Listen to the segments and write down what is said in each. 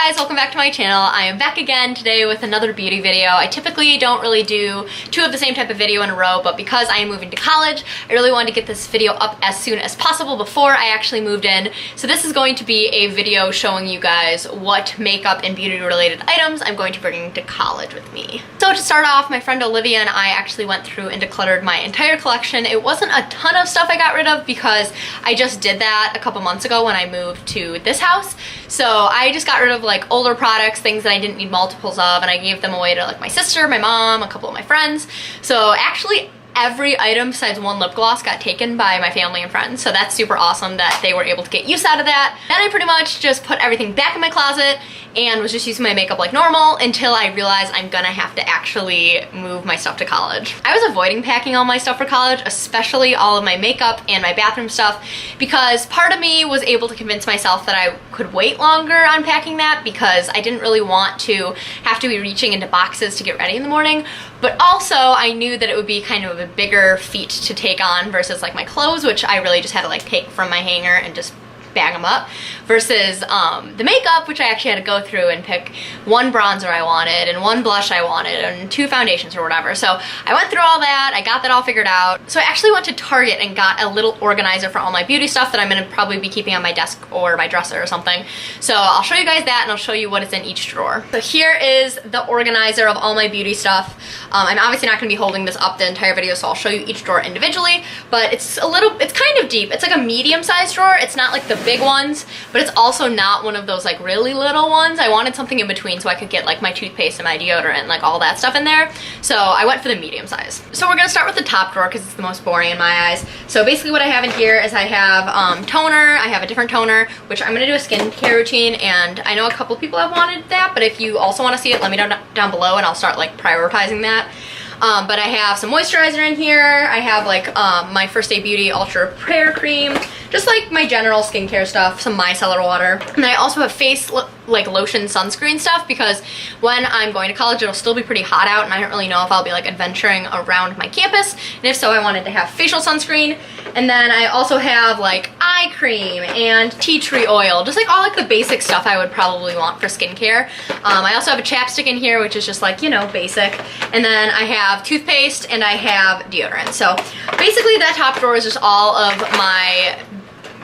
guys, welcome back to my channel. I am back again today with another beauty video. I typically don't really do two of the same type of video in a row, but because I am moving to college, I really wanted to get this video up as soon as possible before I actually moved in. So this is going to be a video showing you guys what makeup and beauty related items I'm going to bring to college with me. So to start off, my friend Olivia and I actually went through and decluttered my entire collection. It wasn't a ton of stuff I got rid of because I just did that a couple months ago when I moved to this house. So I just got rid of like older products, things that I didn't need multiples of, and I gave them away to like my sister, my mom, a couple of my friends. So actually every item besides one lip gloss got taken by my family and friends, so that's super awesome that they were able to get use out of that. Then I pretty much just put everything back in my closet and was just using my makeup like normal until I realized I'm gonna have to actually move my stuff to college. I was avoiding packing all my stuff for college, especially all of my makeup and my bathroom stuff, because part of me was able to convince myself that I could wait longer on packing that because I didn't really want to have to be reaching into boxes to get ready in the morning. But also I knew that it would be kind of a bigger feat to take on versus like my clothes, which I really just had to like take from my hanger and just bag them up, versus the makeup, which I actually had to go through and pick one bronzer I wanted and one blush I wanted and two foundations or whatever. So I went through all that, I got that all figured out. So I actually went to Target and got a little organizer for all my beauty stuff that I'm gonna probably be keeping on my desk or my dresser or something. So I'll show you guys that and I'll show you what is in each drawer. So here is the organizer of all my beauty stuff. I'm obviously not gonna be holding this up the entire video, so I'll show you each drawer individually, but it's kind of deep. It's like a medium-sized drawer. It's not like the big ones, but it's also not one of those like really little ones. I wanted something in between so I could get like my toothpaste and my deodorant and like all that stuff in there. So I went for the medium size. So we're gonna start with the top drawer because it's the most boring in my eyes. So basically what I have in here is I have toner. I have a different toner, which I'm gonna do a skincare routine, and I know a couple people have wanted that, but if you also want to see it, let me know down below and I'll start like prioritizing that. But I have some moisturizer in here. I have like my First Aid Beauty Ultra Prayer Cream, just like my general skincare stuff, some micellar water. And I also have face like lotion sunscreen stuff because when I'm going to college it'll still be pretty hot out and I don't really know if I'll be like adventuring around my campus, and if so I wanted to have facial sunscreen. And then I also have like eye cream and tea tree oil, just like all like the basic stuff I would probably want for skincare. I also have a chapstick in here, which is just like, you know, basic. And then I have toothpaste and I have deodorant. So basically that top drawer is just all of my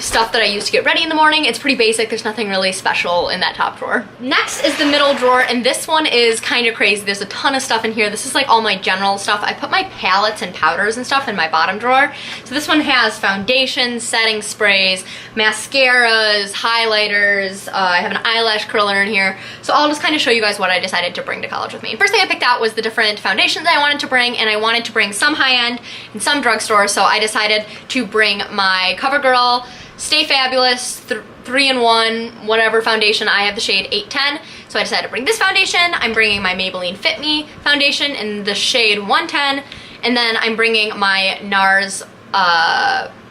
stuff that I use to get ready in the morning. It's pretty basic. There's nothing really special in that top drawer. Next is the middle drawer, and this one is kind of crazy. There's a ton of stuff in here. This is like all my general stuff. I put my palettes and powders and stuff in my bottom drawer. So this one has foundations, setting sprays, mascaras, highlighters. I have an eyelash curler in here. So I'll just kind of show you guys what I decided to bring to college with me. First thing I picked out was the different foundations I wanted to bring, and I wanted to bring some high-end and some drugstore. So I decided to bring my CoverGirl Stay Fabulous 3-in-1 whatever foundation. I have the shade 810, so I decided to bring this foundation. I'm bringing my Maybelline Fit Me foundation in the shade 110, and then I'm bringing my NARS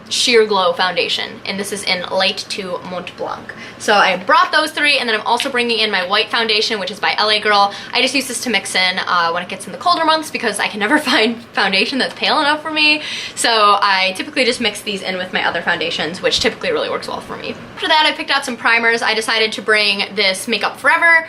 Sheer Glow foundation, and this is in Light 2 Mont Blanc. So I brought those three, and then I'm also bringing in my white foundation, which is by LA Girl. I just use this to mix in when it gets in the colder months because I can never find foundation that's pale enough for me. So I typically just mix these in with my other foundations, which typically really works well for me. After that, I picked out some primers. I decided to bring this Makeup Forever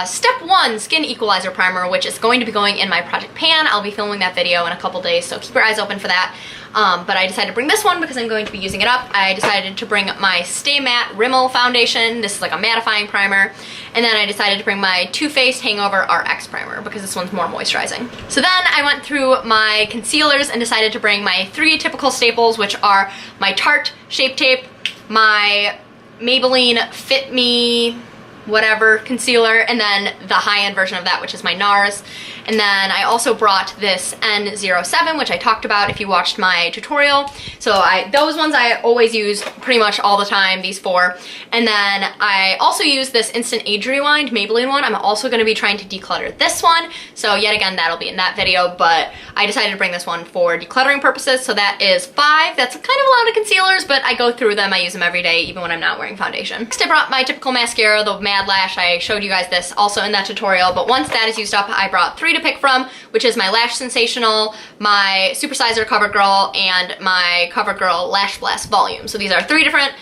Step 1 Skin Equalizer Primer, which is going to be going in my Project Pan. I'll be filming that video in a couple days, so keep your eyes open for that. But I decided to bring this one because I'm going to be using it up. I decided to bring my Stay Matte Rimmel foundation. This is like a mattifying primer. And then I decided to bring my Too Faced Hangover RX primer because this one's more moisturizing. So then I went through my concealers and decided to bring my three typical staples, which are my Tarte Shape Tape, my Maybelline Fit Me whatever concealer, and then the high-end version of that, which is my NARS. And then I also brought this N07, which I talked about if you watched my tutorial. So those ones I always use pretty much all the time, these four. And then I also use this Instant Age Rewind Maybelline one. I'm also going to be trying to declutter this one. So yet again, that'll be in that video, but I decided to bring this one for decluttering purposes. So that is 5. That's kind of a lot of concealers, but I go through them. I use them every day, even when I'm not wearing foundation. Next, I brought my typical mascara, the Mad Lash. I showed you guys this also in that tutorial, but once that is used up, I brought 3 to pick from, which is my Lash Sensational, my Supersizer CoverGirl, and my CoverGirl Lash Blast Volume. So these are 3 different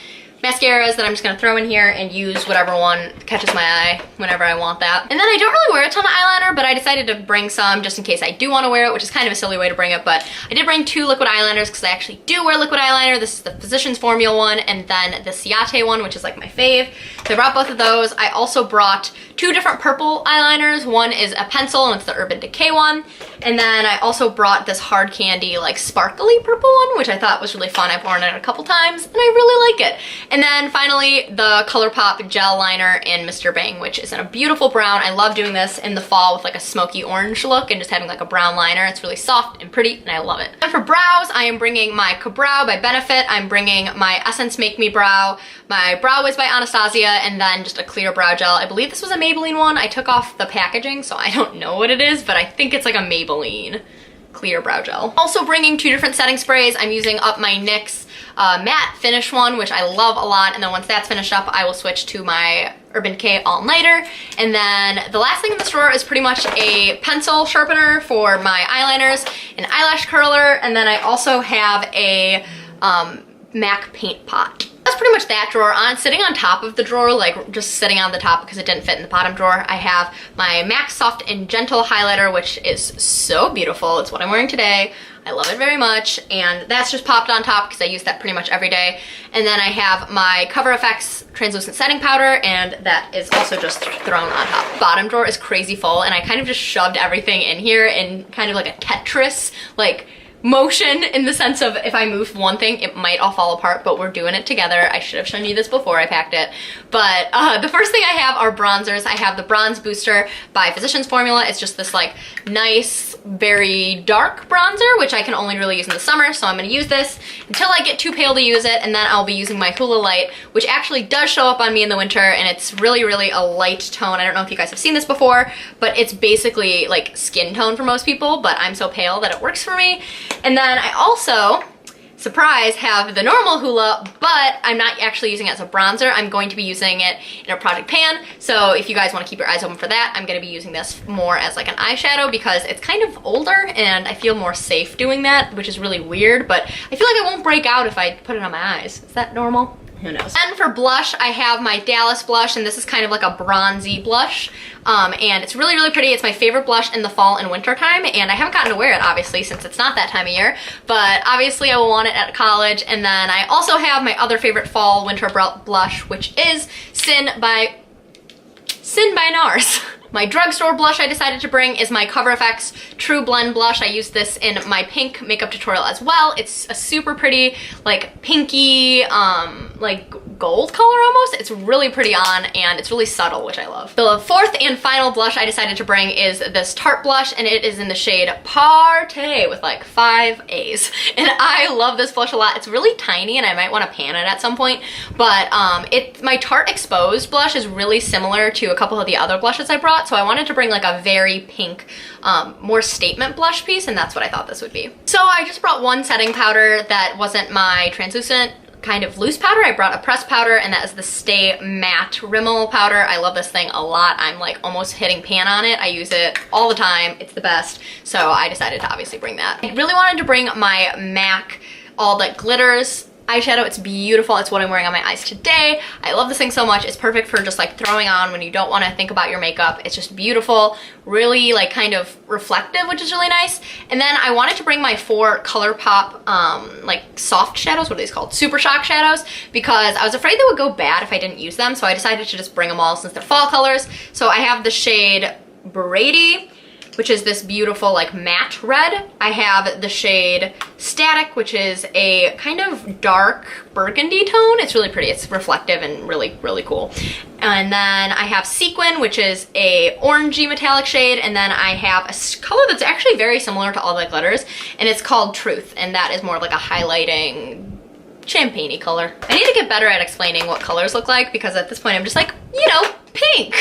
mascaras that I'm just gonna throw in here and use whatever one catches my eye whenever I want that. And then I don't really wear a ton of eyeliner, but I decided to bring some just in case I do want to wear it, which is kind of a silly way to bring it, but I did bring 2 liquid eyeliners because I actually do wear liquid eyeliner. This is the Physicians Formula one and then the Ciate one, which is like my fave. So I brought both of those. I also brought 2 different purple eyeliners. One is a pencil and it's the Urban Decay one. And then I also brought this hard candy like sparkly purple one, which I thought was really fun. I've worn it a couple times and I really like it. And then finally the ColourPop gel liner in Mr. Bang, which is in a beautiful brown. I love doing this in the fall with like a smoky orange look and just having like a brown liner. It's really soft and pretty and I love it. And for brows, I am bringing my Ka-Brow by Benefit. I'm bringing my Essence Make Me Brow, my Brow Wiz by Anastasia, and then just a clear brow gel. I believe this was a Maybelline one. I took off the packaging, so I don't know what it is, but I think it's like a Maybelline clear brow gel. Also bringing 2 different setting sprays. I'm using up my NYX matte finish one, which I love a lot, and then once that's finished up, I will switch to my Urban Decay All Nighter. And then the last thing in this drawer is pretty much a pencil sharpener for my eyeliners, an eyelash curler, and then I also have a MAC paint pot. That's pretty much that drawer. Sitting on top of the drawer, like just sitting on the top because it didn't fit in the bottom drawer, I have my MAC Soft and Gentle highlighter, which is so beautiful. It's what I'm wearing today. I love it very much, and that's just popped on top because I use that pretty much every day. And then I have my Cover FX translucent setting powder, and that is also just thrown on top. Bottom drawer is crazy full, and I kind of just shoved everything in here in kind of like a Tetris, like motion, in the sense of if I move one thing, it might all fall apart, but we're doing it together. I should have shown you this before I packed it. But the first thing I have are bronzers. I have the Bronze Booster by Physicians Formula. It's just this like nice, very dark bronzer, which I can only really use in the summer, so I'm gonna use this until I get too pale to use it, and then I'll be using my Hoola Light, which actually does show up on me in the winter, and it's really, really a light tone. I don't know if you guys have seen this before, but it's basically like skin tone for most people, but I'm so pale that it works for me. And then I also, surprise, have the normal Hoola, but I'm not actually using it as a bronzer. I'm going to be using it in a project pan. So if you guys want to keep your eyes open for that, I'm going to be using this more as like an eyeshadow because it's kind of older and I feel more safe doing that, which is really weird, but I feel like I won't break out if I put it on my eyes. Is that normal? Who knows? And for blush, I have my Dallas blush, and this is kind of like a bronzy blush. And it's really, really pretty. It's my favorite blush in the fall and winter time, and I haven't gotten to wear it, obviously, since it's not that time of year, but obviously I will want it at college. And then I also have my other favorite fall winter blush, which is Sin by NARS. My drugstore blush I decided to bring is my Cover FX True Blend blush. I used this in my pink makeup tutorial as well. It's a super pretty, like pinky, like gold color almost. It's really pretty on and it's really subtle, which I love. The fourth and final blush I decided to bring is this Tarte blush, and it is in the shade Partay with like 5 A's. And I love this blush a lot. It's really tiny and I might want to pan it at some point, but my Tarte Exposed blush is really similar to a couple of the other blushes I brought. So I wanted to bring like a very pink, more statement blush piece, and that's what I thought this would be. So I just brought one setting powder that wasn't my translucent kind of loose powder. I brought a pressed powder, and that is the Stay Matte Rimmel powder. I love this thing a lot. I'm like almost hitting pan on it. I use it all the time. It's the best. So I decided to obviously bring that. I really wanted to bring my MAC All That Glitters eyeshadow. It's beautiful. It's what I'm wearing on my eyes today. I love this thing so much. It's perfect for just like throwing on when you don't want to think about your makeup. It's just beautiful, really like kind of reflective, which is really nice. And then I wanted to bring my 4 ColourPop like soft shadows. What are these called? Super Shock shadows, because I was afraid they would go bad if I didn't use them. So I decided to just bring them all since they're fall colors. So I have the shade Brady, which is this beautiful like matte red. I have the shade Static, which is a kind of dark burgundy tone. It's really pretty. It's reflective and really, really cool. And then I have Sequin, which is a orangey metallic shade. And then I have a color that's actually very similar to All That Glitters, and it's called Truth. And that is more like a highlighting champagne-y color. I need to get better at explaining what colors look like, because at this point I'm just like, you know, pink.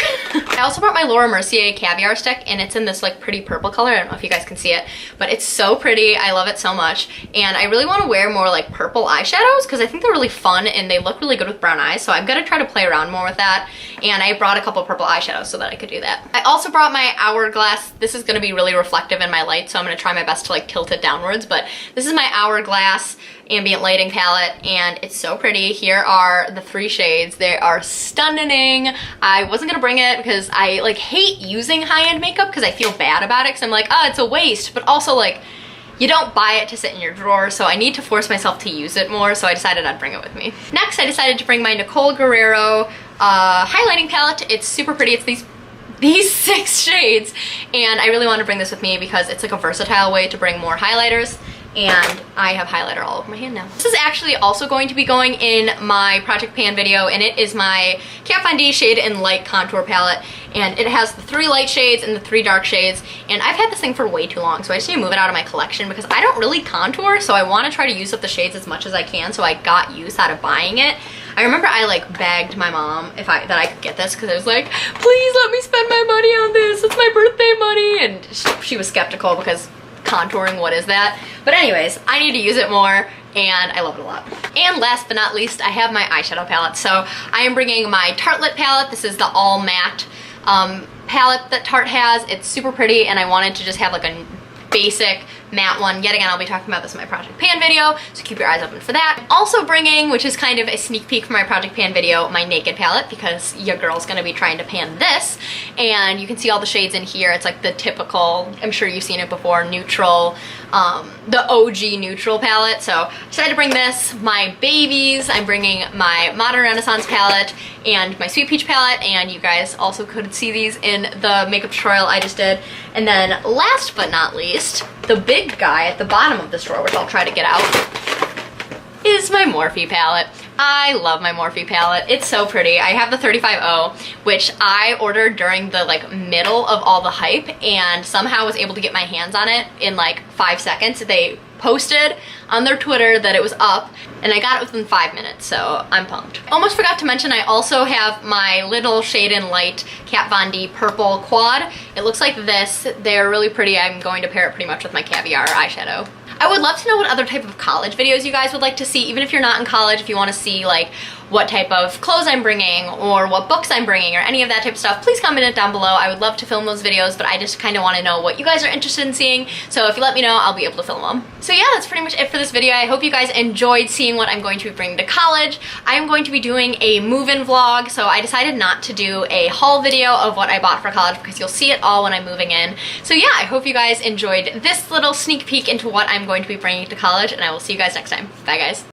I also brought my Laura Mercier caviar stick, and it's in this like pretty purple color. I don't know if you guys can see it, but it's so pretty. I love it so much. And I really want to wear more like purple eyeshadows because I think they're really fun and they look really good with brown eyes. So I'm gonna try to play around more with that. And I brought a couple purple eyeshadows so that I could do that. I also brought my Hourglass. This is gonna be really reflective in my light, so I'm gonna try my best to like tilt it downwards, but this is my Hourglass ambient lighting palette, and it's so pretty. Here are the 3 shades. They are stunning. I wasn't gonna bring it because I like hate using high-end makeup because I feel bad about it because I'm like, oh, it's a waste, but also like you don't buy it to sit in your drawer, so I need to force myself to use it more, so I decided I'd bring it with me. Next, I decided to bring my Nicole Guerrero highlighting palette. It's super pretty. It's these 6 shades, and I really want to bring this with me because it's like a versatile way to bring more highlighters, and I have highlighter all over my hand now. This is actually also going to be going in my Project Pan video, and it is my Kat Von D Shade and Light Contour Palette, and it has the 3 light shades and the 3 dark shades, and I've had this thing for way too long, so I just need to move it out of my collection because I don't really contour, so I want to try to use up the shades as much as I can, so I got used out of buying it. I remember I like begged my mom that I could get this because I was like, please let me spend my money on this, it's my birthday money, and she was skeptical because contouring, what is that? But anyways, I need to use it more, and I love it a lot. And last but not least, I have my eyeshadow palette. So I am bringing my Tartelette palette. This is the all matte palette that Tarte has. It's super pretty, and I wanted to just have like a basic matte one. Yet again, I'll be talking about this in my Project Pan video, so keep your eyes open for that. Also bringing, which is kind of a sneak peek for my Project Pan video, my Naked palette, because your girl's gonna be trying to pan this, and you can see all the shades in here. It's like the typical, I'm sure you've seen it before, neutral, the OG neutral palette. So I decided to bring this, my babies. I'm bringing my Modern Renaissance palette and my Sweet Peach palette, and you guys also could see these in the makeup tutorial I just did. And then last but not least, the big guy at the bottom of this drawer, which I'll try to get out, is my Morphe palette. I love my Morphe palette. It's so pretty. I have the 35O, which I ordered during the like middle of all the hype, and somehow was able to get my hands on it in like 5 seconds. They posted on their Twitter that it was up, and I got it within 5 minutes, so I'm pumped. Almost forgot to mention, I also have my little Shade and Light Kat Von D purple quad. It looks like this. They're really pretty. I'm going to pair it pretty much with my caviar eyeshadow. I would love to know what other type of college videos you guys would like to see, even if you're not in college, if you want to see like what type of clothes I'm bringing or what books I'm bringing or any of that type of stuff, please comment it down below. I would love to film those videos, but I just kind of want to know what you guys are interested in seeing. So if you let me know, I'll be able to film them. So yeah, that's pretty much it for this video. I hope you guys enjoyed seeing what I'm going to be bringing to college. I am going to be doing a move-in vlog, so I decided not to do a haul video of what I bought for college because you'll see it all when I'm moving in. So yeah, I hope you guys enjoyed this little sneak peek into what I'm going to be bringing to college, and I will see you guys next time. Bye guys.